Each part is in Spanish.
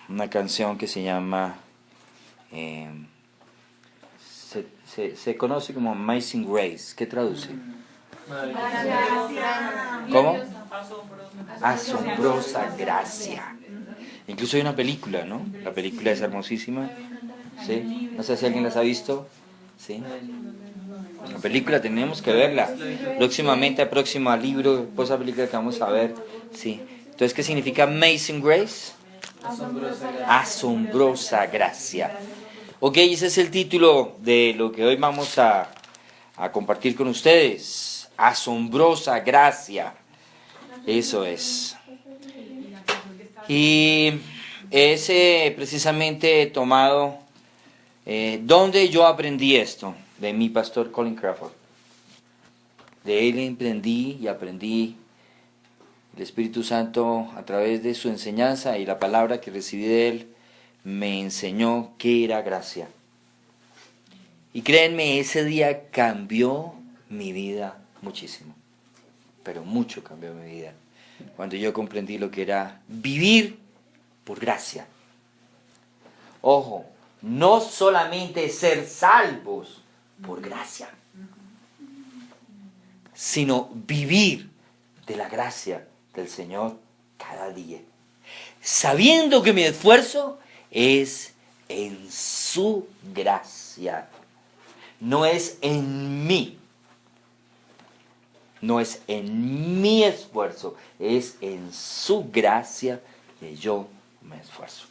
una canción que se llama, se conoce como Amazing Grace. ¿Qué traduce? ¿Cómo? Asombrosa gracia. Incluso hay una película, ¿no? La película es hermosísima. ¿Sí? No sé si alguien las ha visto. ¿Sí? La película tenemos que verla. Próximamente, próximo libro, pues la película que vamos a ver. ¿Sí? Entonces, ¿qué significa Amazing Grace? Asombrosa gracia. Ok, ese es el título de lo que hoy vamos a compartir con ustedes. Asombrosa gracia. Eso es. Y es precisamente tomado donde yo aprendí esto, de mi pastor Colin Crawford. De él aprendí el Espíritu Santo a través de su enseñanza y la palabra que recibí de él me enseñó qué era gracia. Y créanme, ese día cambió mi vida muchísimo, pero mucho cambió mi vida, cuando yo comprendí lo que era vivir por gracia. Ojo, no solamente ser salvos por gracia, sino vivir de la gracia del Señor cada día, sabiendo que mi esfuerzo es en su gracia, no es en mí, no es en mi esfuerzo, es en su gracia que yo me esfuerzo.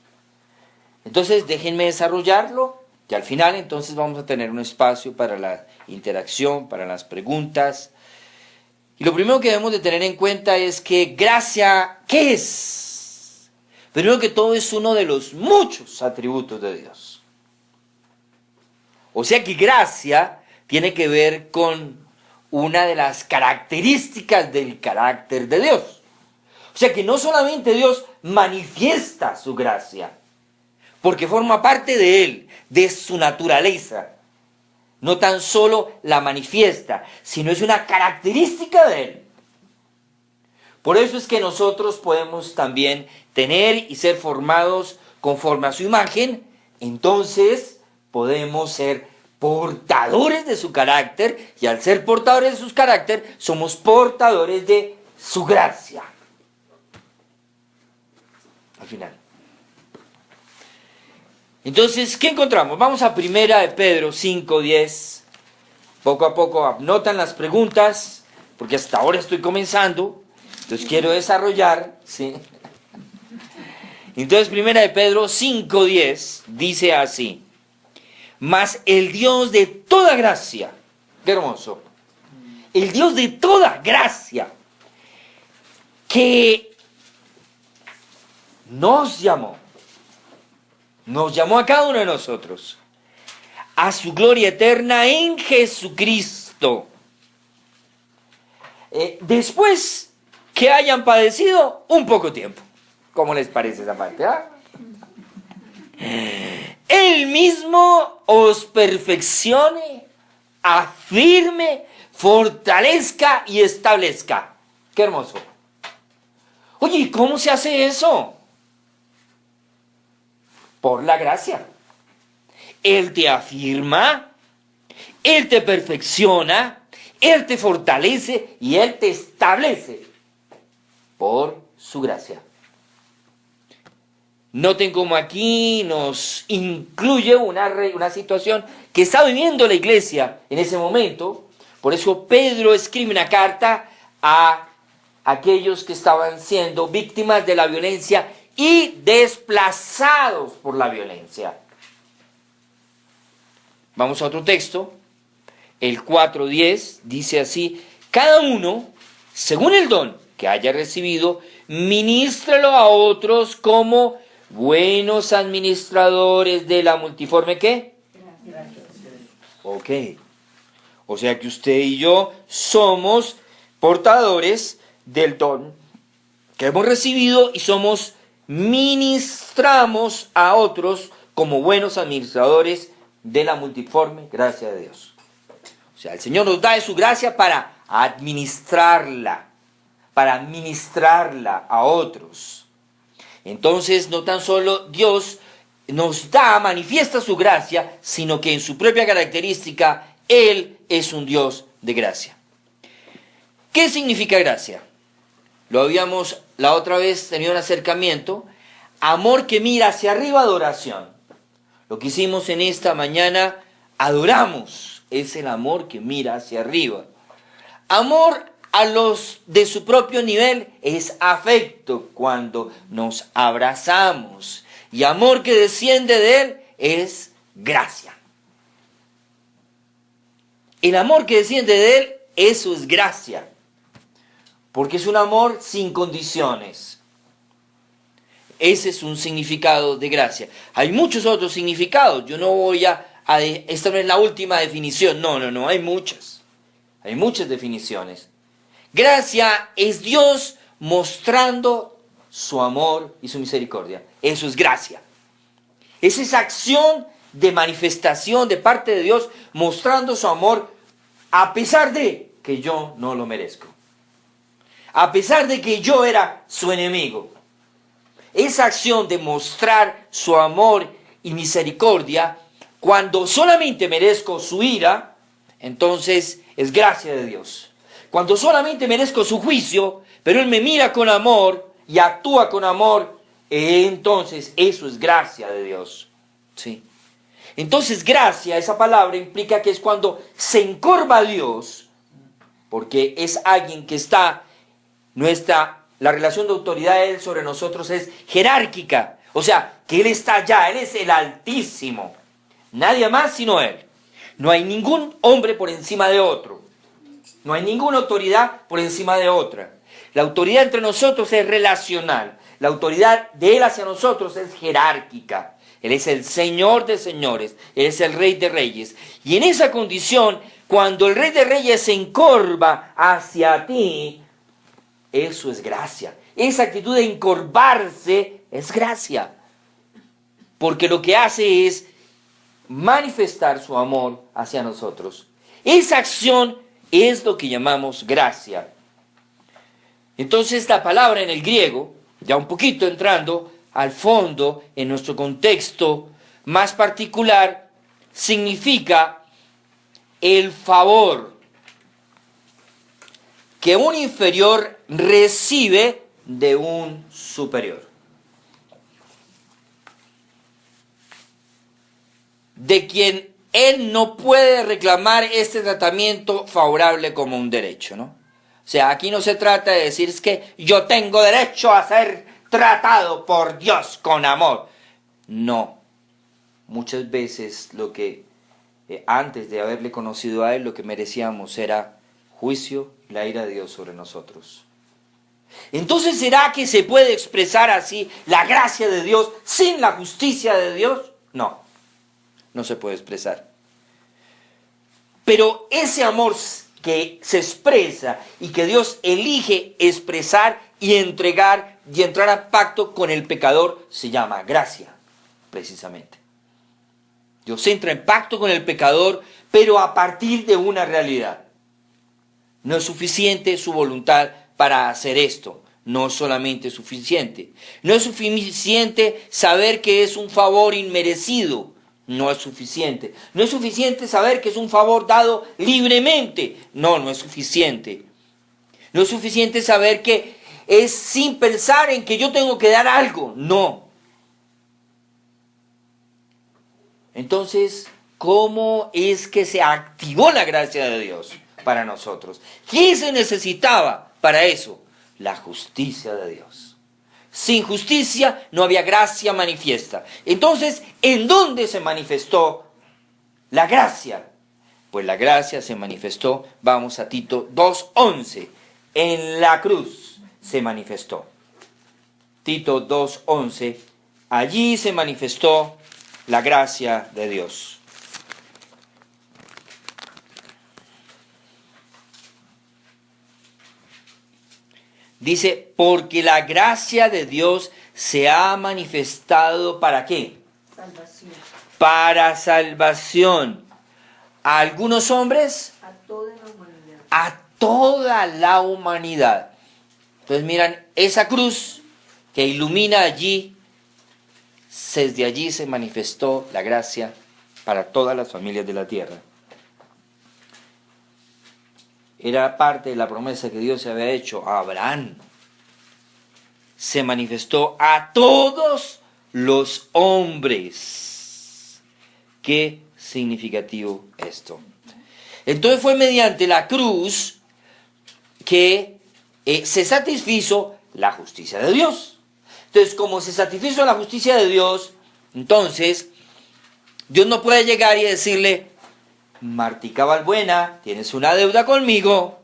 Entonces déjenme desarrollarlo y al final entonces vamos a tener un espacio para la interacción, para las preguntas. Y lo primero que debemos de tener en cuenta es que gracia, ¿qué es? Primero que todo, es uno de los muchos atributos de Dios. O sea que gracia tiene que ver con una de las características del carácter de Dios. O sea que no solamente Dios manifiesta su gracia, porque forma parte de Él, de su naturaleza. No tan solo la manifiesta, sino es una característica de Él. Por eso es que nosotros podemos también tener y ser formados conforme a su imagen. Entonces podemos ser portadores de su carácter, y al ser portadores de su carácter, somos portadores de su gracia. Al final. Entonces, ¿qué encontramos? Vamos a 1 de Pedro 5:10. Poco a poco anotan las preguntas, porque hasta ahora estoy comenzando. Entonces quiero desarrollar, ¿sí? Entonces 1 de Pedro 5:10 dice así: mas el Dios de toda gracia, qué hermoso, el Dios de toda gracia, que nos llamó a cada uno de nosotros a su gloria eterna en Jesucristo, después que hayan padecido un poco tiempo. ¿Cómo les parece esa parte? Él mismo os perfeccione, afirme, fortalezca y establezca. Qué hermoso. Oye, ¿y cómo se hace eso? Por la gracia. Él te afirma, Él te perfecciona, Él te fortalece y Él te establece por su gracia. Noten cómo aquí nos incluye una situación que está viviendo la iglesia en ese momento. Por eso Pedro escribe una carta a aquellos que estaban siendo víctimas de la violencia y desplazados por la violencia. Vamos a otro texto, el 4:10, dice así: cada uno, según el don que haya recibido, ministralo a otros como buenos administradores de la multiforme, ¿qué? Gracias. Ok. O sea que usted y yo somos portadores del don que hemos recibido y ministramos a otros como buenos administradores de la multiforme gracia de Dios. O sea, el Señor nos da de su gracia para administrarla a otros. Entonces, no tan solo Dios nos manifiesta su gracia, sino que en su propia característica, Él es un Dios de gracia. ¿Qué significa gracia? Lo habíamos la otra vez tenido un acercamiento. Amor que mira hacia arriba, adoración. Lo que hicimos en esta mañana, adoramos. Es el amor que mira hacia arriba. Amor a los de su propio nivel es afecto cuando nos abrazamos. Y amor que desciende de Él es gracia. El amor que desciende de Él, eso es gracia. Porque es un amor sin condiciones. Ese es un significado de gracia. Hay muchos otros significados. Yo no voy esta no es la última definición. No, hay muchas. Hay muchas definiciones. Gracia es Dios mostrando su amor y su misericordia. Eso es gracia. Es esa acción de manifestación de parte de Dios mostrando su amor a pesar de que yo no lo merezco. A pesar de que yo era su enemigo. Esa acción de mostrar su amor y misericordia, cuando solamente merezco su ira, entonces es gracia de Dios. Cuando solamente merezco su juicio, pero Él me mira con amor y actúa con amor, entonces eso es gracia de Dios. ¿Sí? Entonces gracia, esa palabra implica que es cuando se encorva a Dios, porque es alguien que está, la relación de autoridad de Él sobre nosotros es jerárquica. O sea, que Él está allá, Él es el Altísimo. Nadie más sino Él. No hay ningún hombre por encima de otro. No hay ninguna autoridad por encima de otra. La autoridad entre nosotros es relacional. La autoridad de Él hacia nosotros es jerárquica. Él es el Señor de señores. Él es el Rey de reyes. Y en esa condición, cuando el Rey de reyes se encorva hacia ti, eso es gracia. Esa actitud de encorvarse es gracia. Porque lo que hace es manifestar su amor hacia nosotros. Esa acción es lo que llamamos gracia. Entonces la palabra en el griego, ya un poquito entrando al fondo en nuestro contexto más particular, significa el favor que un inferior recibe de un superior. De quien él no puede reclamar este tratamiento favorable como un derecho, ¿no? O sea, aquí no se trata de decir es que yo tengo derecho a ser tratado por Dios con amor. No. Muchas veces lo que antes de haberle conocido a Él, lo que merecíamos era juicio, la ira de Dios sobre nosotros. Entonces, ¿será que se puede expresar así la gracia de Dios sin la justicia de Dios? No, no se puede expresar. Pero ese amor que se expresa y que Dios elige expresar y entregar y entrar a pacto con el pecador se llama gracia, precisamente. Dios entra en pacto con el pecador, pero a partir de una realidad. No es suficiente su voluntad para hacer esto. No solamente es suficiente. No es suficiente saber que es un favor inmerecido. No es suficiente. No es suficiente saber que es un favor dado libremente. No es suficiente. No es suficiente saber que es sin pensar en que yo tengo que dar algo. No. Entonces, ¿cómo es que se activó la gracia de Dios para nosotros? ¿Qué se necesitaba para eso? La justicia de Dios. Sin justicia no había gracia manifiesta. Entonces, ¿en dónde se manifestó la gracia? Pues la gracia se manifestó, vamos a Tito 2:11, en la cruz se manifestó. Tito 2:11, allí se manifestó la gracia de Dios. Dice, porque la gracia de Dios se ha manifestado ¿para qué? Salvación. Para salvación. ¿A algunos hombres? A toda la humanidad. A toda la humanidad. Entonces miran, esa cruz que ilumina allí, desde allí se manifestó la gracia para todas las familias de la tierra. Era parte de la promesa que Dios se había hecho a Abraham. Se manifestó a todos los hombres. Qué significativo esto. Entonces fue mediante la cruz que se satisfizo la justicia de Dios. Entonces, como se satisfizo la justicia de Dios, entonces Dios no puede llegar y decirle: Martica Balbuena, tienes una deuda conmigo.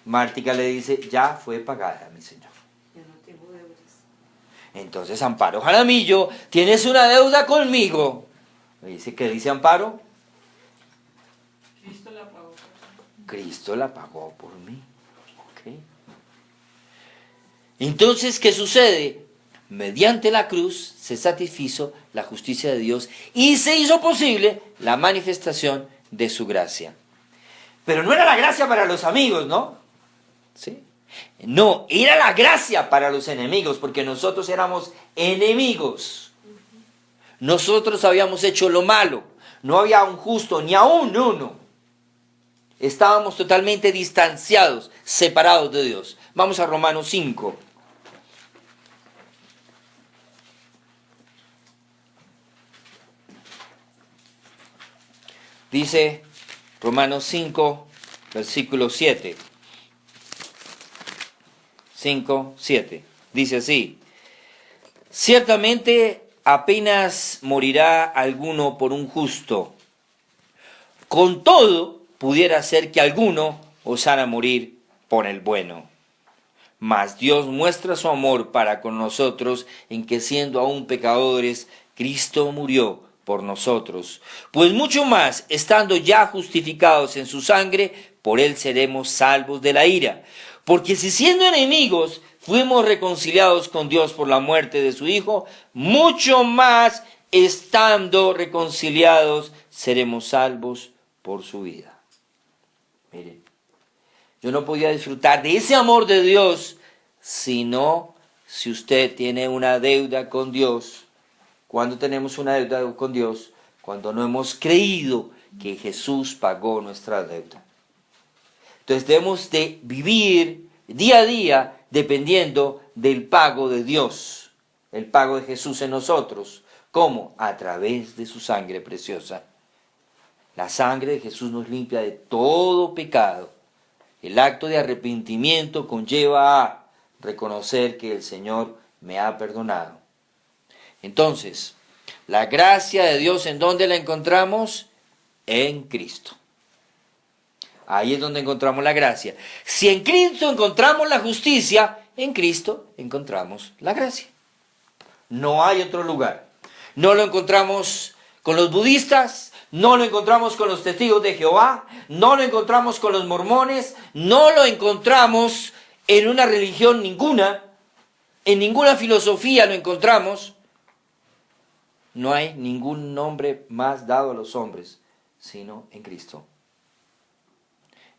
Martica le dice: ya fue pagada, mi señor. Yo no tengo deudas. Entonces Amparo Jaramillo, tienes una deuda conmigo. Le dice: ¿qué dice Amparo? Cristo la pagó. Cristo la pagó por mí. ¿Ok? Entonces, ¿qué sucede? Mediante la cruz se satisfizo la justicia de Dios y se hizo posible la manifestación de su gracia. Pero no era la gracia para los amigos, ¿no? ¿Sí? No, era la gracia para los enemigos, porque nosotros éramos enemigos. Nosotros habíamos hecho lo malo, no había un justo ni aún uno. Estábamos totalmente distanciados, separados de Dios. Vamos a Romanos 5. Dice Romanos 5, versículo 7. 5, 7. Dice así: ciertamente apenas morirá alguno por un justo. Con todo, pudiera ser que alguno osara morir por el bueno. Mas Dios muestra su amor para con nosotros en que, siendo aún pecadores, Cristo murió por nosotros. Pues mucho más, estando ya justificados en su sangre, por él seremos salvos de la ira. Porque si siendo enemigos fuimos reconciliados con Dios por la muerte de su Hijo, mucho más, estando reconciliados, seremos salvos por su vida. Miren, yo no podía disfrutar de ese amor de Dios, sino si usted tiene una deuda con Dios. ¿Cuándo tenemos una deuda con Dios? Cuando no hemos creído que Jesús pagó nuestra deuda. Entonces debemos de vivir día a día dependiendo del pago de Dios, el pago de Jesús en nosotros. ¿Cómo? A través de su sangre preciosa. La sangre de Jesús nos limpia de todo pecado. El acto de arrepentimiento conlleva a reconocer que el Señor me ha perdonado. Entonces, la gracia de Dios, ¿en dónde la encontramos? En Cristo. Ahí es donde encontramos la gracia. Si en Cristo encontramos la justicia, en Cristo encontramos la gracia. No hay otro lugar. No lo encontramos con los budistas, no lo encontramos con los testigos de Jehová, no lo encontramos con los mormones, no lo encontramos en una religión ninguna, en ninguna filosofía lo encontramos. No hay ningún nombre más dado a los hombres, sino en Cristo.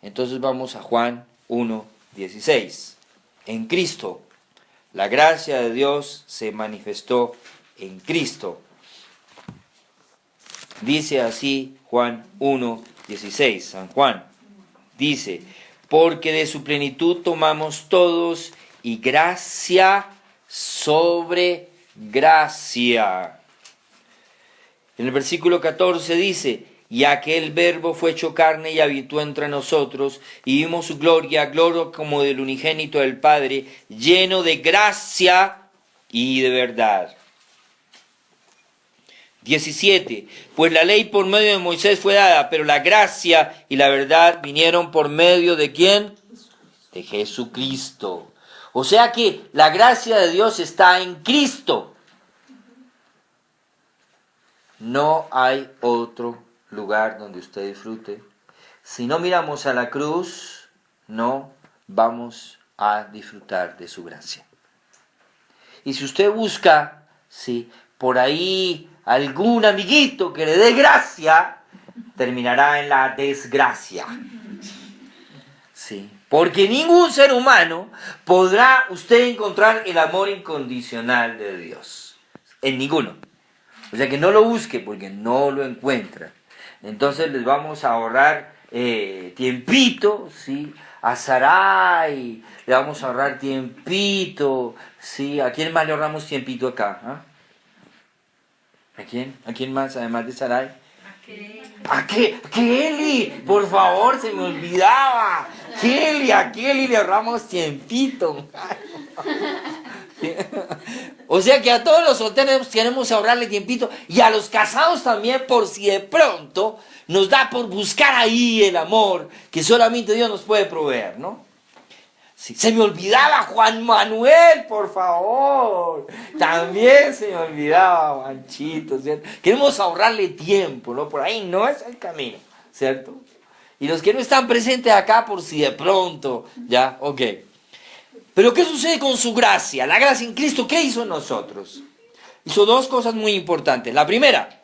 Entonces vamos a Juan 1:16. En Cristo, la gracia de Dios se manifestó en Cristo. Dice así Juan 1:16, San Juan dice: porque de su plenitud tomamos todos, y gracia sobre gracia. En el versículo 14 dice: y aquel verbo fue hecho carne y habitó entre nosotros, y vimos su gloria, gloria como del unigénito del Padre, lleno de gracia y de verdad. 17. Pues la ley por medio de Moisés fue dada, pero la gracia y la verdad vinieron por medio de ¿quién? De Jesucristo. O sea que la gracia de Dios está en Cristo. No hay otro lugar donde usted disfrute. Si no miramos a la cruz, no vamos a disfrutar de su gracia. Y si usted busca, sí, por ahí algún amiguito que le dé gracia, terminará en la desgracia. Sí. Porque ningún ser humano podrá usted encontrar el amor incondicional de Dios. En ninguno. O sea que no lo busque porque no lo encuentra. Entonces les vamos a ahorrar tiempito, ¿sí? A Sarai le vamos a ahorrar tiempito, ¿sí? ¿A quién más le ahorramos tiempito acá? ¿Ah? ¿A quién? ¿A quién más además de Sarai? ¿A qué? ¿A Kelly? Por favor, se me olvidaba. Kelly, a Kelly le ahorramos tiempito. O sea que a todos los solteros queremos ahorrarle tiempito y a los casados también, por si de pronto nos da por buscar ahí el amor que solamente Dios nos puede proveer, ¿no? Sí, se me olvidaba Juan Manuel, por favor. También se me olvidaba Juanchito, ¿cierto? Queremos ahorrarle tiempo, ¿no? Por ahí no es el camino, ¿cierto? Y los que no están presentes acá, por si de pronto, ¿ya? Ok. Pero ¿qué sucede con su gracia? La gracia en Cristo, ¿qué hizo en nosotros? Hizo dos cosas muy importantes. La primera,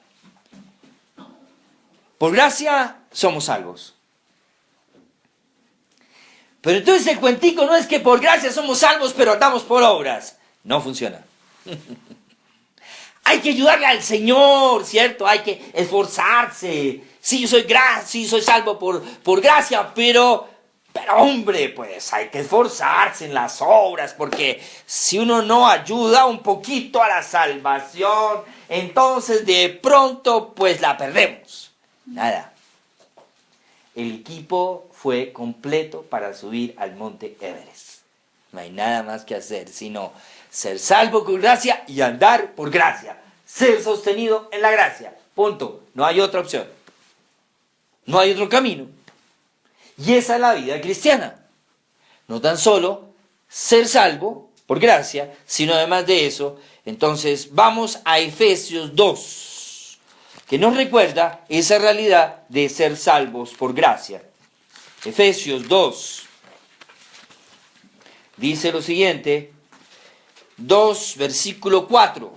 por gracia somos salvos. Pero entonces el cuentico no es que por gracia somos salvos, pero andamos por obras. No funciona. Hay que ayudarle al Señor, ¿cierto? Hay que esforzarse. Sí, sí, soy salvo por gracia, pero hombre, pues hay que esforzarse en las obras, porque si uno no ayuda un poquito a la salvación, entonces de pronto pues la perdemos. Nada. El equipo fue completo para subir al monte Everest. No hay nada más que hacer, sino ser salvo con gracia y andar por gracia. Ser sostenido en la gracia. Punto. No hay otra opción. No hay otro camino. Y esa es la vida cristiana. No tan solo ser salvo por gracia, sino además de eso, entonces vamos a Efesios 2. Que nos recuerda esa realidad de ser salvos por gracia. Efesios 2 dice lo siguiente, 2 versículo 4.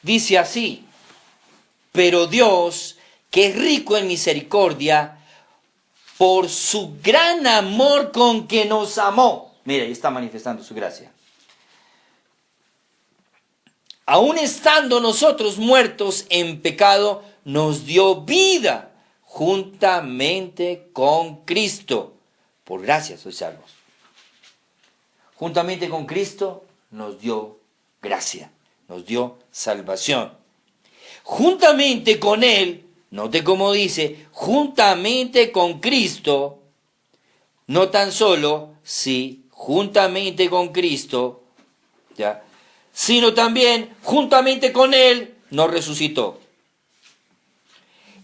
Dice así, pero Dios, que es rico en misericordia, por su gran amor con que nos amó. Mira, ahí está manifestando su gracia. Aun estando nosotros muertos en pecado, nos dio vida juntamente con Cristo. Por gracia sois salvos. Juntamente con Cristo nos dio gracia, nos dio salvación. Juntamente con Él, note cómo dice, juntamente con Cristo, no tan solo, sí, juntamente con Cristo, ¿ya?, sino también juntamente con Él nos resucitó.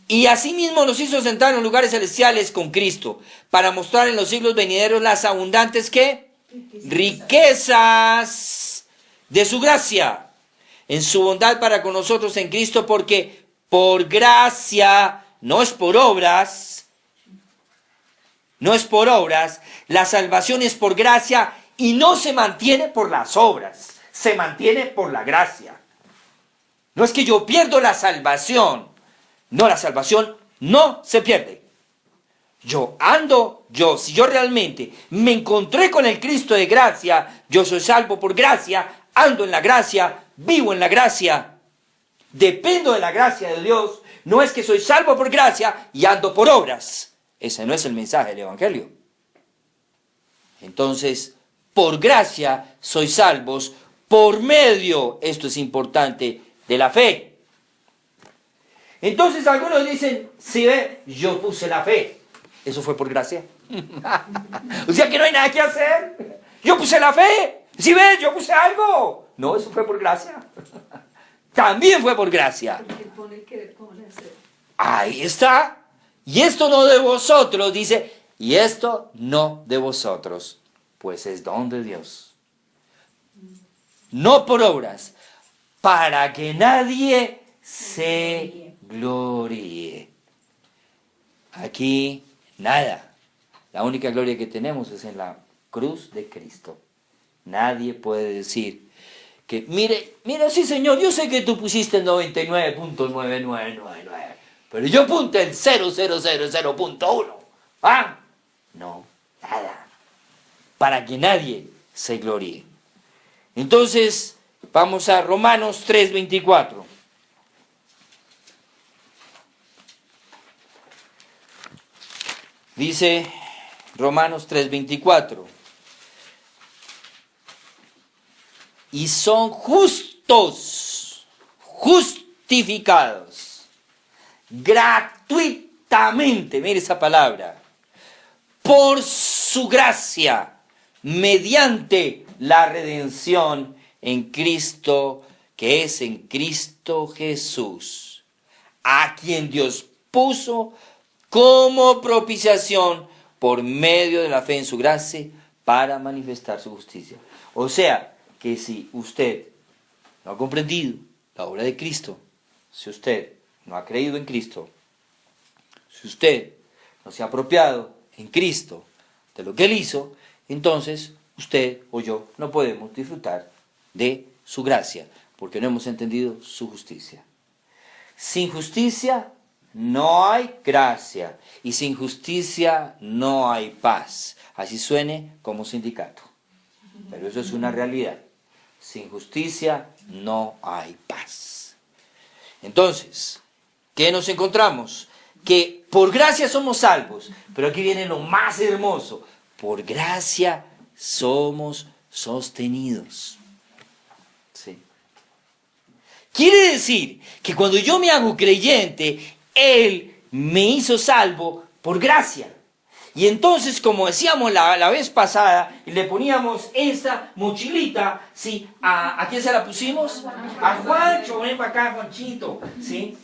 Y asimismo nos hizo sentar en lugares celestiales con Cristo, para mostrar en los siglos venideros las abundantes, ¿qué? Riquezas de su gracia, en su bondad para con nosotros en Cristo, porque por gracia, no es por obras, la salvación es por gracia y no se mantiene por las obras. Se mantiene por la gracia. No es que yo pierdo la salvación. No, la salvación no se pierde. Si yo realmente me encontré con el Cristo de gracia, yo soy salvo por gracia, ando en la gracia, vivo en la gracia, dependo de la gracia de Dios. No es que soy salvo por gracia y ando por obras. Ese no es el mensaje del Evangelio. Entonces, por gracia sois salvos por medio, esto es importante, de la fe. Entonces algunos dicen, si ve, yo puse la fe. ¿Eso fue por gracia? O sea que no hay nada que hacer. Yo puse la fe. Si ves, yo puse algo. No, eso fue por gracia. También fue por gracia. Ahí está. Y esto no de vosotros, dice, y esto no de vosotros, pues es don de Dios. No por obras, para que nadie se gloríe. Aquí nada. La única gloria que tenemos es en la cruz de Cristo. Nadie puede decir que, mire, sí Señor, yo sé que tú pusiste el 99.9999, Pero yo apunté el 0,000.1. ¿Ah? No, nada. Para que nadie se gloríe. Entonces, vamos a Romanos 3:24. Dice Romanos 3:24. Y son justos, justificados, gratuitamente, mire esa palabra, por su gracia, mediante la redención en Cristo, que es en Cristo Jesús, a quien Dios puso como propiciación por medio de la fe en su gracia para manifestar su justicia. O sea, que si usted no ha comprendido la obra de Cristo, si usted no ha creído en Cristo, si usted no se ha apropiado en Cristo de lo que Él hizo, entonces usted o yo no podemos disfrutar de su gracia, porque no hemos entendido su justicia. Sin justicia no hay gracia, y sin justicia no hay paz. Así suene como sindicato, pero eso es una realidad. Sin justicia no hay paz. Entonces, ¿qué nos encontramos? Que por gracia somos salvos, pero aquí viene lo más hermoso. Por gracia somos sostenidos. Sí. Quiere decir que cuando yo me hago creyente, Él me hizo salvo por gracia. Y entonces, como decíamos la vez pasada, le poníamos esta mochilita, ¿sí? ¿A quién se la pusimos? A Juancho, ven para acá, Juanchito, ¿sí?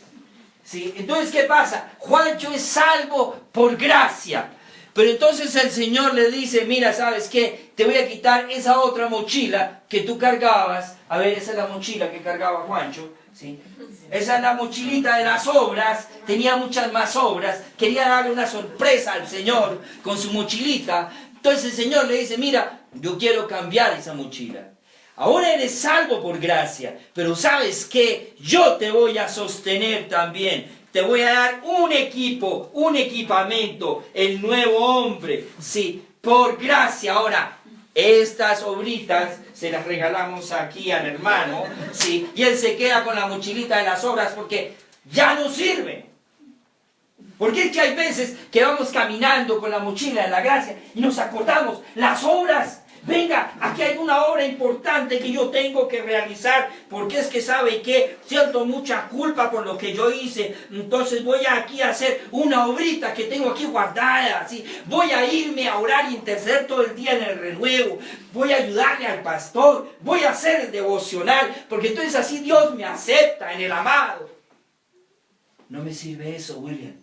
¿Sí? Entonces, ¿qué pasa? Juancho es salvo por gracia. Pero entonces el Señor le dice, mira, ¿sabes qué? Te voy a quitar esa otra mochila que tú cargabas. A ver, esa es la mochila que cargaba Juancho, ¿sí? Esa es la mochilita de las obras, tenía muchas más obras, quería darle una sorpresa al Señor con su mochilita. Entonces el Señor le dice, mira, yo quiero cambiar esa mochila. Ahora eres salvo por gracia, pero ¿sabes qué? Yo te voy a sostener también. Te voy a dar un equipo, un equipamiento, el nuevo hombre, sí, por gracia. Ahora, estas obritas se las regalamos aquí al hermano, ¿sí? Y él se queda con la mochilita de las obras porque ya no sirve. Porque es que hay veces que vamos caminando con la mochila de la gracia y nos acordamos, las obras, venga, aquí hay una obra importante que yo tengo que realizar, porque es que sabe que siento mucha culpa por lo que yo hice, entonces voy aquí a hacer una obrita que tengo aquí guardada, ¿sí? Voy a irme a orar y interceder todo el día en el renuevo, voy a ayudarle al pastor, voy a hacer el devocional, porque entonces así Dios me acepta en el amado. No me sirve eso, William.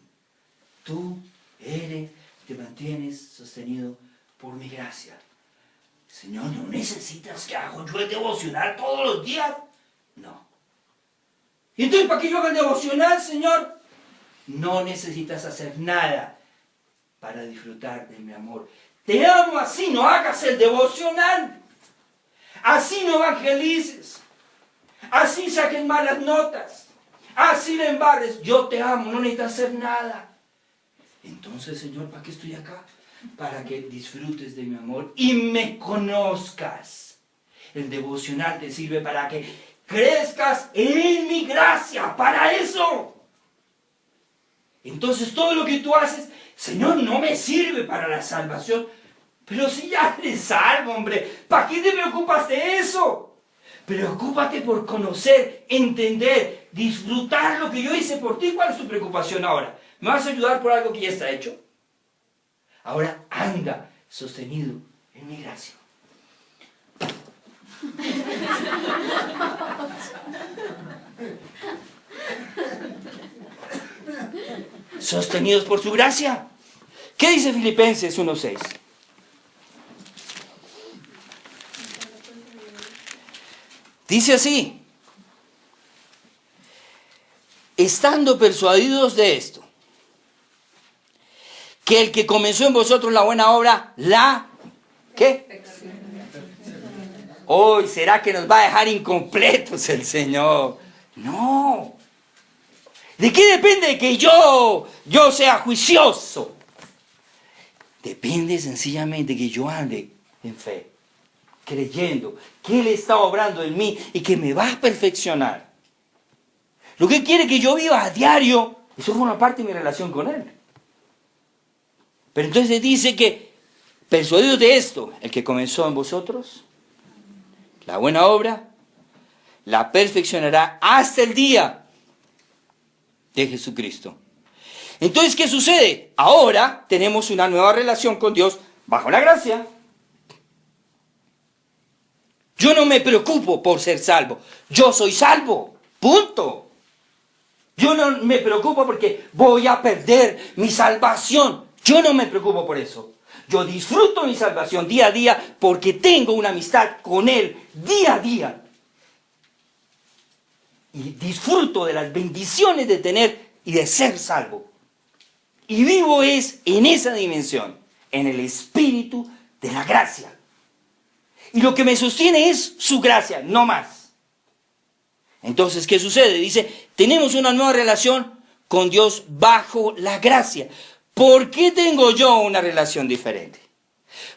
Tú te mantienes sostenido por mi gracia. Señor, ¿no necesitas que haga yo el devocional todos los días? No. ¿Y entonces para qué yo haga el devocional, Señor? No necesitas hacer nada para disfrutar de mi amor. Te amo así, no hagas el devocional. Así no evangelices. Así saquen malas notas. Así le embarres. Yo te amo, no necesitas hacer nada. Entonces, Señor, ¿para qué estoy acá? Para que disfrutes de mi amor y me conozcas. El devocional te sirve para que crezcas en mi gracia, para eso. Entonces todo lo que tú haces, Señor, no me sirve para la salvación. Pero si ya eres salvo, hombre, ¿para qué te preocupas de eso? Preocúpate por conocer, entender, disfrutar lo que yo hice por ti. ¿Cuál es tu preocupación ahora? ¿Me vas a ayudar por algo que ya está hecho? Ahora anda sostenido en mi gracia. Sostenidos por su gracia. ¿Qué dice Filipenses 1:6? Dice así: estando persuadidos de esto, que el que comenzó en vosotros la buena obra, ¿qué? Hoy, ¿será que nos va a dejar incompletos el Señor? No. ¿De qué depende que yo sea juicioso? Depende sencillamente que yo ande en fe, creyendo que Él está obrando en mí y que me va a perfeccionar. Lo que quiere que yo viva a diario, eso forma parte de mi relación con Él. Pero entonces dice que, persuadidos de esto, el que comenzó en vosotros, la buena obra, la perfeccionará hasta el día de Jesucristo. Entonces, ¿qué sucede? Ahora tenemos una nueva relación con Dios bajo la gracia. Yo no me preocupo por ser salvo. Yo soy salvo. Punto. Yo no me preocupo porque voy a perder mi salvación. Yo no me preocupo por eso. Yo disfruto mi salvación día a día porque tengo una amistad con Él día a día. Y disfruto de las bendiciones de tener y de ser salvo. Y vivo es en esa dimensión, en el espíritu de la gracia. Y lo que me sostiene es su gracia, no más. Entonces, ¿qué sucede? Dice, tenemos una nueva relación con Dios bajo la gracia. ¿Por qué tengo yo una relación diferente?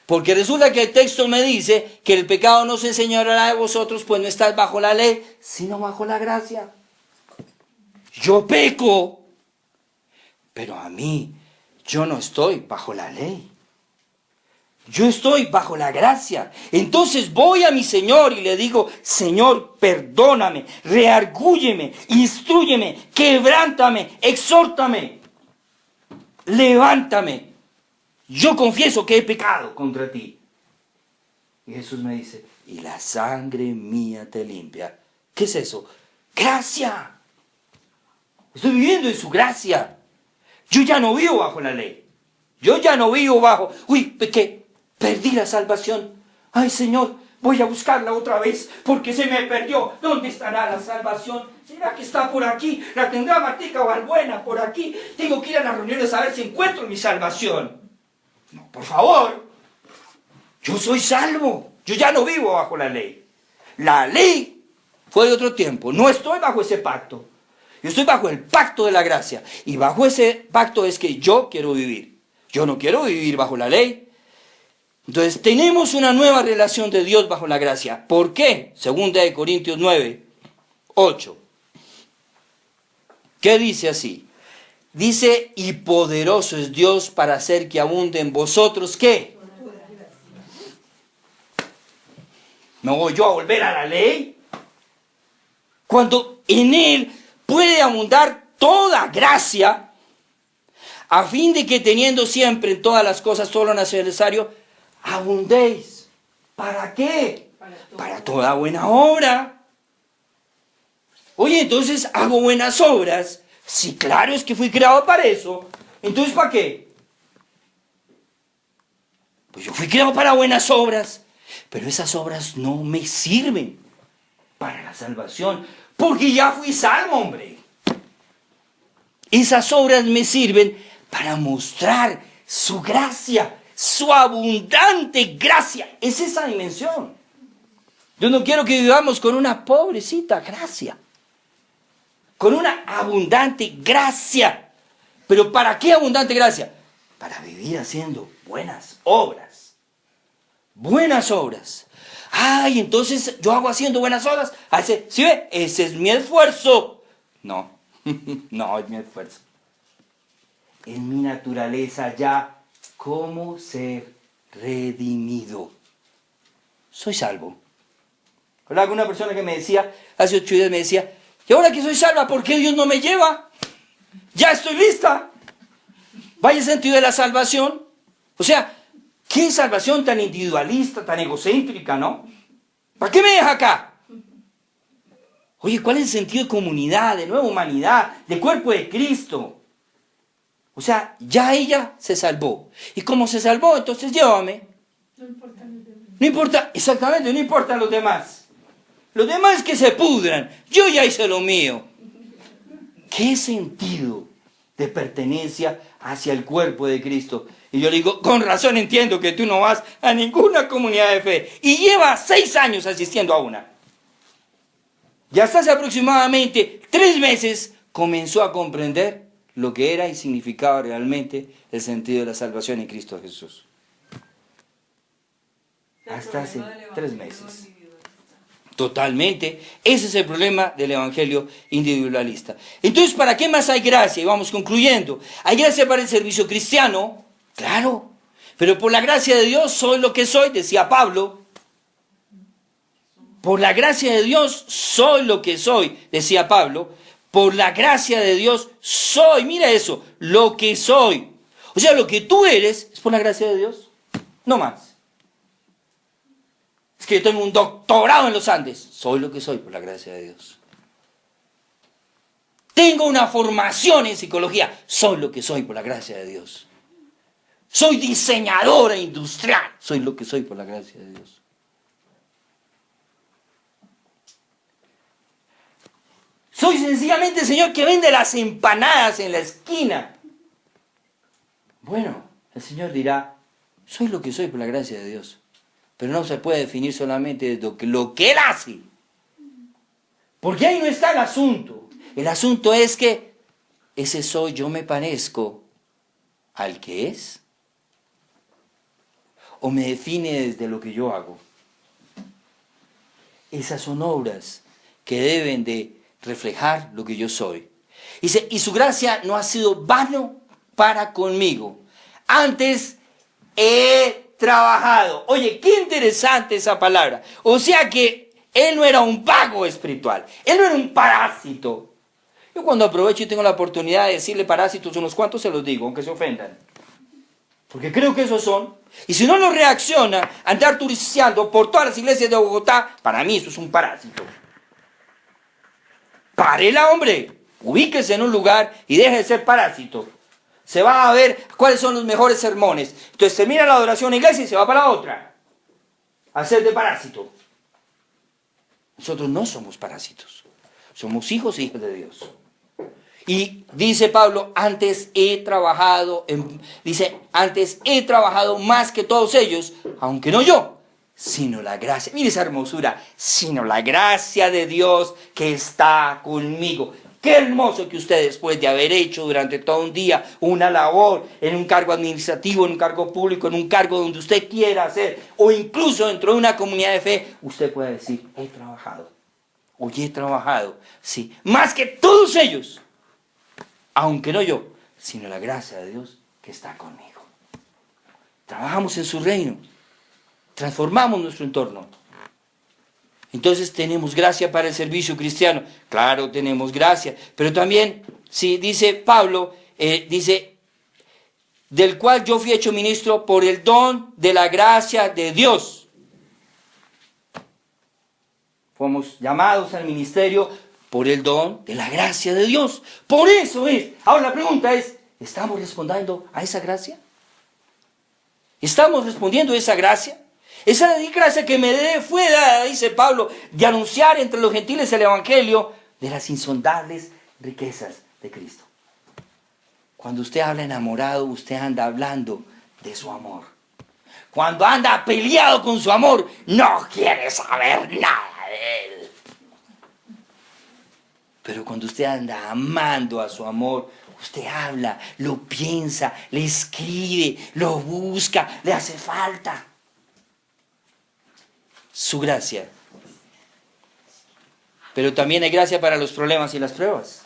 Porque resulta que el texto me dice que el pecado no se enseñoreará de vosotros, pues no estás bajo la ley, sino bajo la gracia. Yo peco, pero a mí, yo no estoy bajo la ley. Yo estoy bajo la gracia. Entonces voy a mi Señor y le digo, Señor, perdóname, reargúyeme, instrúyeme, quebrántame, exhórtame, levántame. Yo confieso que he pecado contra ti. Y Jesús me dice, y la sangre mía te limpia. ¿Qué es eso? Gracia. Estoy viviendo en su gracia. Yo ya no vivo bajo la ley. Yo ya no vivo bajo, que perdí la salvación. Ay, Señor, voy a buscarla otra vez porque se me perdió. ¿Dónde estará la salvación? ¿Será que está por aquí? ¿La tendrá Martica Balbuena por aquí? Tengo que ir a las reuniones a ver si encuentro mi salvación. No, por favor. Yo soy salvo. Yo ya no vivo bajo la ley. La ley fue de otro tiempo. No estoy bajo ese pacto. Yo estoy bajo el pacto de la gracia. Y bajo ese pacto es que yo quiero vivir. Yo no quiero vivir bajo la ley. Entonces tenemos una nueva relación de Dios bajo la gracia. ¿Por qué? Segunda de Corintios 9, 8. ¿Qué dice así? Dice, y poderoso es Dios para hacer que abunde en vosotros, ¿qué? ¿No voy yo a volver a la ley? Cuando en Él puede abundar toda gracia, a fin de que teniendo siempre en todas las cosas todo lo necesario, abundéis. ¿Para qué? Para toda buena obra. Oye, entonces hago buenas obras. Sí, claro, es que fui creado para eso. Entonces, ¿para qué? Pues yo fui creado para buenas obras. Pero esas obras no me sirven para la salvación. Porque ya fui salvo, hombre. Esas obras me sirven para mostrar su gracia, su abundante gracia. Es esa dimensión. Yo no quiero que vivamos con una pobrecita gracia. Con una abundante gracia. ¿Pero para qué abundante gracia? Para vivir haciendo buenas obras. Buenas obras. Ay, entonces yo hago haciendo buenas obras. ¿Sí ve? Ese es mi esfuerzo. No, no es mi esfuerzo. Es mi naturaleza ya como ser redimido. Soy salvo. Hablaba con una persona que me decía, hace 8 días me decía, y ahora que soy salva, ¿por qué Dios no me lleva? Ya estoy lista. Vaya sentido de la salvación. O sea, qué salvación tan individualista, tan egocéntrica, ¿no? ¿Para qué me deja acá? Oye, ¿cuál es el sentido de comunidad, de nueva humanidad, de cuerpo de Cristo? O sea, ya ella se salvó. ¿Y cómo se salvó? Entonces llévame. No importa los demás. No importa, exactamente, no importan los demás. Los demás que se pudran. Yo ya hice lo mío. ¿Qué sentido de pertenencia hacia el cuerpo de Cristo? Y yo le digo, con razón entiendo que tú no vas a ninguna comunidad de fe. Y llevas 6 años asistiendo a una. Ya estás aproximadamente 3 meses comenzó a comprender lo que era y significaba realmente el sentido de la salvación en Cristo Jesús. Hasta hace 3 meses. Totalmente. Ese es el problema del evangelio individualista. Entonces, ¿para qué más hay gracia? Y vamos concluyendo. Hay gracia para el servicio cristiano, claro. Pero por la gracia de Dios soy lo que soy, decía Pablo. Por la gracia de Dios soy lo que soy, decía Pablo. Por la gracia de Dios soy, mira eso, lo que soy. O sea, lo que tú eres es por la gracia de Dios. No más. Es que yo tengo un doctorado en los Andes. Soy lo que soy por la gracia de Dios. Tengo una formación en psicología. Soy lo que soy por la gracia de Dios. Soy diseñadora industrial. Soy lo que soy por la gracia de Dios. Soy sencillamente el señor que vende las empanadas en la esquina. Bueno, el Señor dirá, soy lo que soy por la gracia de Dios. Pero no se puede definir solamente lo que Él hace. Porque ahí no está el asunto. El asunto es que ese soy, yo me parezco al que es. O me define desde lo que yo hago. Esas son obras que deben de reflejar lo que yo soy. Dice, y su gracia no ha sido vano para conmigo. Antes he trabajado. Oye, qué interesante esa palabra. O sea que él no era un vago espiritual. Él no era un parásito. Yo cuando aprovecho y tengo la oportunidad de decirle parásitos a unos cuantos, se los digo, aunque se ofendan. Porque creo que esos son. Y si no lo reacciona, andar turisteando por todas las iglesias de Bogotá, para mí eso es un parásito. Párela, hombre. Ubíquese en un lugar y deje de ser parásito. Se va a ver cuáles son los mejores sermones. Entonces termina la adoración en la iglesia y se va para la otra. A ser de parásito. Nosotros no somos parásitos. Somos hijos e hijas de Dios. Y dice Pablo, antes he trabajado más que todos ellos, aunque no yo, sino la gracia. Mire esa hermosura, sino la gracia de Dios que está conmigo. Qué hermoso que usted, después de haber hecho durante todo un día una labor en un cargo administrativo, en un cargo público, en un cargo donde usted quiera hacer, o incluso dentro de una comunidad de fe, usted pueda decir, he trabajado. Hoy he trabajado, sí, más que todos ellos, aunque no yo, sino la gracia de Dios que está conmigo. Trabajamos en su reino, transformamos nuestro entorno. Entonces tenemos gracia para el servicio cristiano. Claro, tenemos gracia. Pero también, sí, dice Pablo, dice, del cual yo fui hecho ministro por el don de la gracia de Dios. Fuimos llamados al ministerio por el don de la gracia de Dios. Por eso es. Ahora la pregunta es, ¿estamos respondiendo a esa gracia? ¿Estamos respondiendo a esa gracia? Esa gracia que me fue dada, dice Pablo, de anunciar entre los gentiles el evangelio de las insondables riquezas de Cristo. Cuando usted habla enamorado, usted anda hablando de su amor. Cuando anda peleado con su amor, no quiere saber nada de él. Pero cuando usted anda amando a su amor, usted habla, lo piensa, le escribe, lo busca, le hace falta. Su gracia. Pero también hay gracia para los problemas y las pruebas.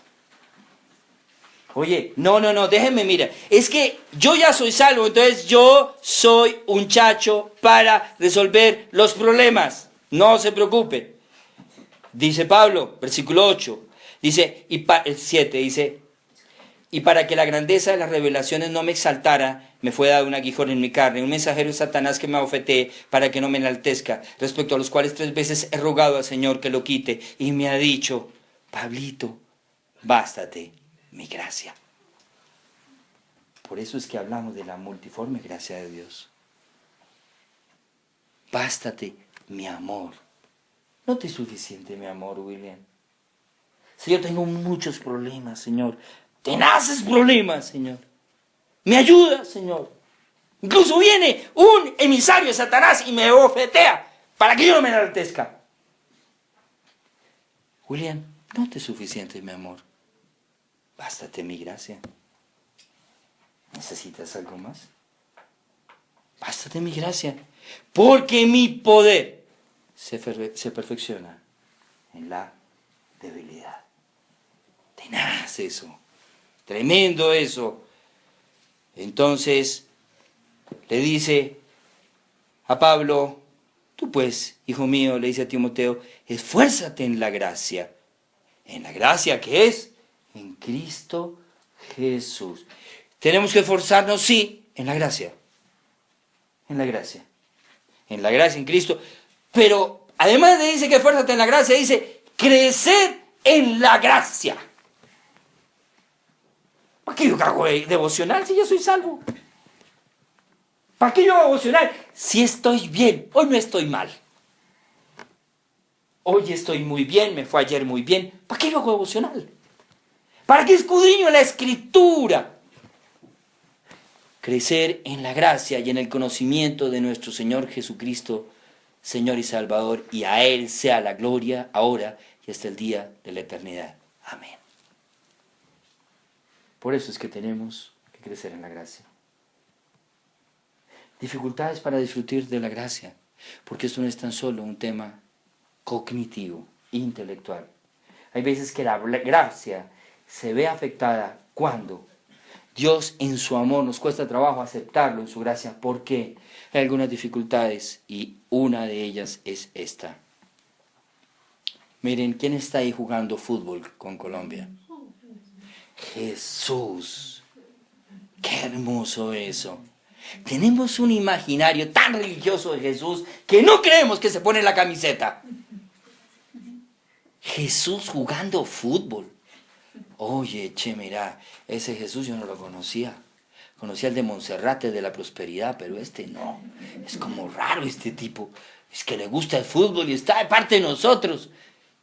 Oye, no, déjenme, mira, es que yo ya soy salvo, entonces yo soy un chacho para resolver los problemas. No se preocupe. Dice Pablo, versículo 8, dice, el 7, dice, y para que la grandeza de las revelaciones no me exaltara, me fue dado un aguijón en mi carne, un mensajero de Satanás que me abofetee para que no me enaltezca, respecto a los cuales 3 veces he rogado al Señor que lo quite, y me ha dicho, Pablito, bástate mi gracia. Por eso es que hablamos de la multiforme gracia de Dios. Bástate mi amor. ¿No te es suficiente mi amor, William? Señor, tengo muchos problemas, Señor. Tenaces problemas, Señor. Me ayuda, Señor. Incluso viene un emisario de Satanás y me bofetea para que yo no me enaltezca. William, no te es suficiente mi amor. bástate mi gracia. ¿Necesitas algo más? Bástate mi gracia, porque mi poder se perfecciona en la debilidad. Tenaz eso, tremendo eso. Entonces le dice a Pablo, tú pues, hijo mío, le dice a Timoteo, esfuérzate en la gracia. ¿En la gracia qué es? En Cristo Jesús. Tenemos que esforzarnos, sí, en la gracia. En la gracia. En la gracia, en Cristo. Pero además de dice que esfuérzate en la gracia, dice crecer en la gracia. ¿Para qué yo hago devocional si yo soy salvo? ¿Para qué yo hago devocional si estoy bien? Hoy no estoy mal. Hoy estoy muy bien, me fue ayer muy bien. ¿Para qué yo hago devocional? ¿Para qué escudriño la Escritura? Crecer en la gracia y en el conocimiento de nuestro Señor Jesucristo, Señor y Salvador, y a Él sea la gloria ahora y hasta el día de la eternidad. Amén. Por eso es que tenemos que crecer en la gracia. Dificultades para disfrutar de la gracia, porque esto no es tan solo un tema cognitivo, intelectual. Hay veces que la gracia se ve afectada cuando Dios en su amor nos cuesta trabajo aceptarlo en su gracia. ¿Por qué? Hay algunas dificultades y una de ellas es esta. Miren, ¿quién está ahí jugando fútbol con Colombia? Jesús. Qué hermoso eso. Tenemos un imaginario tan religioso de Jesús que no creemos que se pone la camiseta. Jesús jugando fútbol. Oye, che, mira, ese Jesús yo no lo conocía. Conocía el de Monserrate, de la prosperidad, pero este no. Es como raro este tipo. Es que le gusta el fútbol y está de parte de nosotros.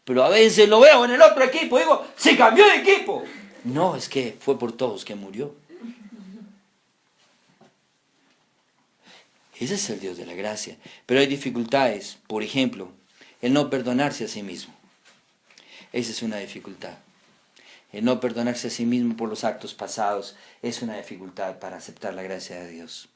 Pero a veces lo veo en el otro equipo y digo, ¡se cambió de equipo! No, es que fue por todos que murió. Ese es el Dios de la gracia. Pero hay dificultades. Por ejemplo, el no perdonarse a sí mismo. Esa es una dificultad. El no perdonarse a sí mismo por los actos pasados es una dificultad para aceptar la gracia de Dios.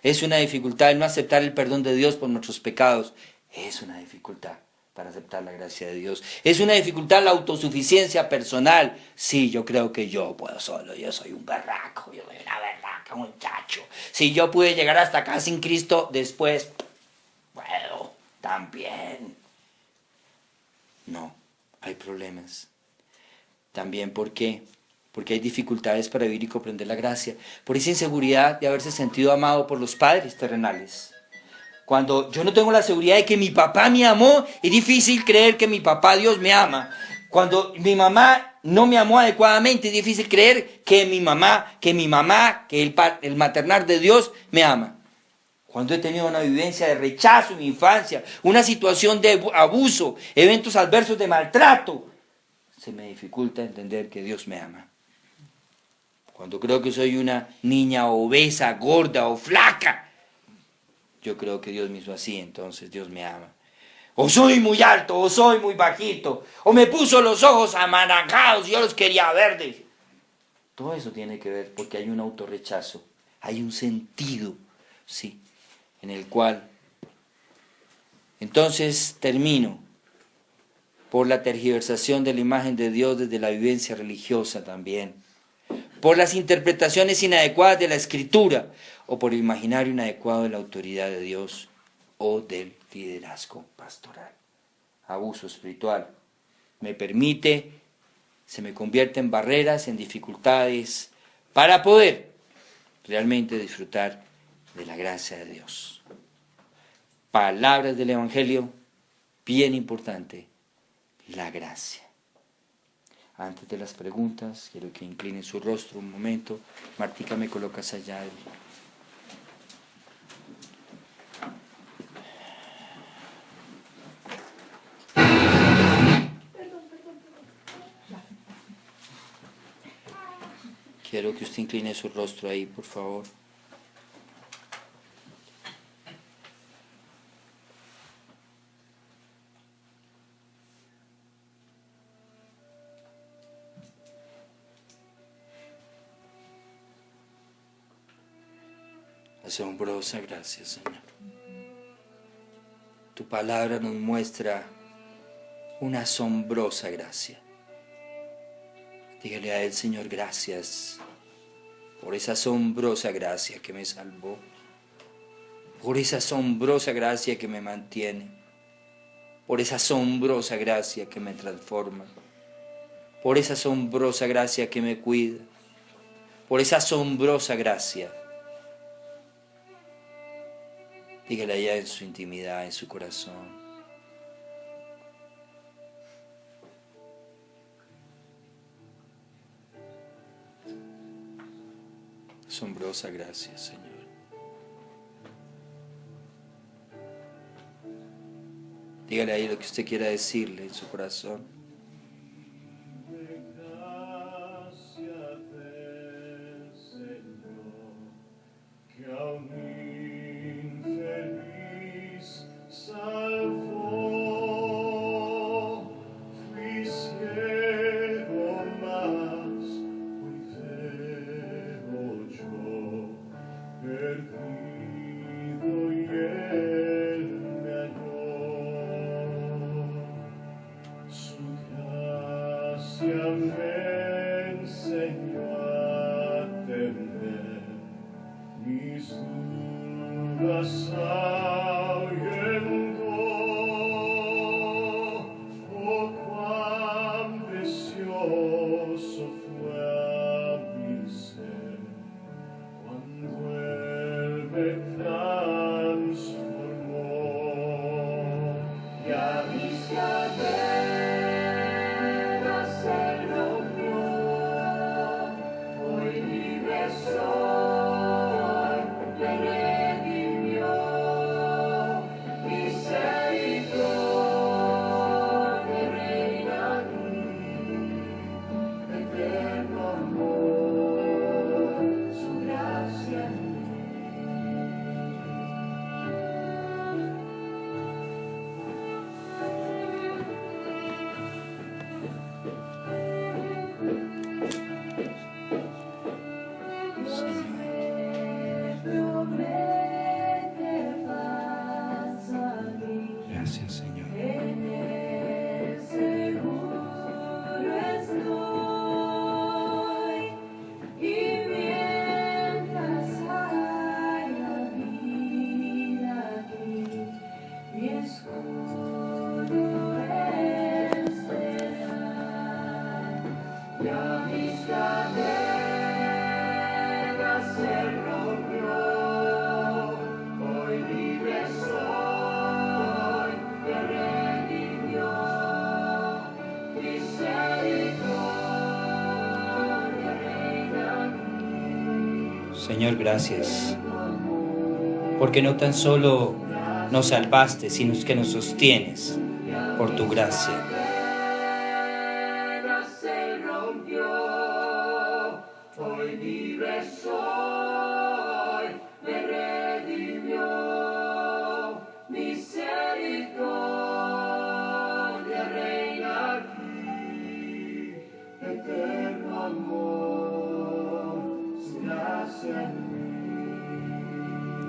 Es una dificultad el no aceptar el perdón de Dios por nuestros pecados. Es una dificultad para aceptar la gracia de Dios. Es una dificultad la autosuficiencia personal. Sí, yo creo que yo puedo solo. Yo soy un berraco. Yo soy una berraca, muchacho. Si yo pude llegar hasta acá sin Cristo, después puedo también. No, hay problemas. También, ¿por qué? Porque hay dificultades para vivir y comprender la gracia. Por esa inseguridad de haberse sentido amado por los padres terrenales. Cuando yo no tengo la seguridad de que mi papá me amó, es difícil creer que mi papá Dios me ama. Cuando mi mamá no me amó adecuadamente, es difícil creer que el maternal de Dios me ama. Cuando he tenido una vivencia de rechazo en mi infancia, una situación de abuso, eventos adversos de maltrato, se me dificulta entender que Dios me ama. Cuando creo que soy una niña obesa, gorda o flaca, yo creo que Dios me hizo así, entonces Dios me ama. O soy muy alto, o soy muy bajito, o me puso los ojos anaranjados y yo los quería verdes. Todo eso tiene que ver porque hay un autorrechazo, hay un sentido, sí, en el cual... Entonces termino por la tergiversación de la imagen de Dios desde la vivencia religiosa también, por las interpretaciones inadecuadas de la Escritura, o por el imaginario inadecuado de la autoridad de Dios o del liderazgo pastoral. Abuso espiritual se me convierte en barreras, en dificultades, para poder realmente disfrutar de la gracia de Dios. Palabras del Evangelio, bien importante. La gracia. Antes de las preguntas, quiero que inclinen su rostro un momento. Martica, me colocas allá. Quiero que usted incline su rostro ahí, por favor. Asombrosa gracia, Señor. Tu palabra nos muestra una asombrosa gracia. Dígale a Él, Señor, gracias por esa asombrosa gracia que me salvó, por esa asombrosa gracia que me mantiene, por esa asombrosa gracia que me transforma, por esa asombrosa gracia que me cuida, por esa asombrosa gracia. Dígale allá en su intimidad, en su corazón. Asombrosa gracia, Señor. Dígale ahí lo que usted quiera decirle en su corazón. Gracias, Señor. Señor, gracias, porque no tan solo nos salvaste, sino que nos sostienes por tu gracia.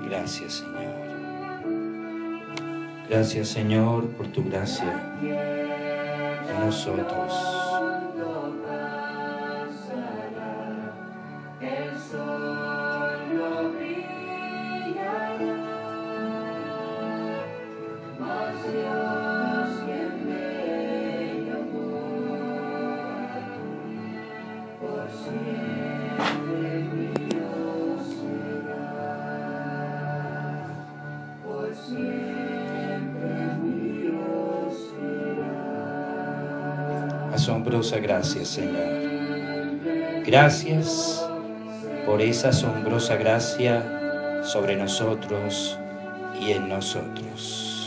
Gracias, Señor. Gracias, Señor, por tu gracia en nosotros. Asombrosa gracia, Señor. Gracias por esa asombrosa gracia sobre nosotros y en nosotros.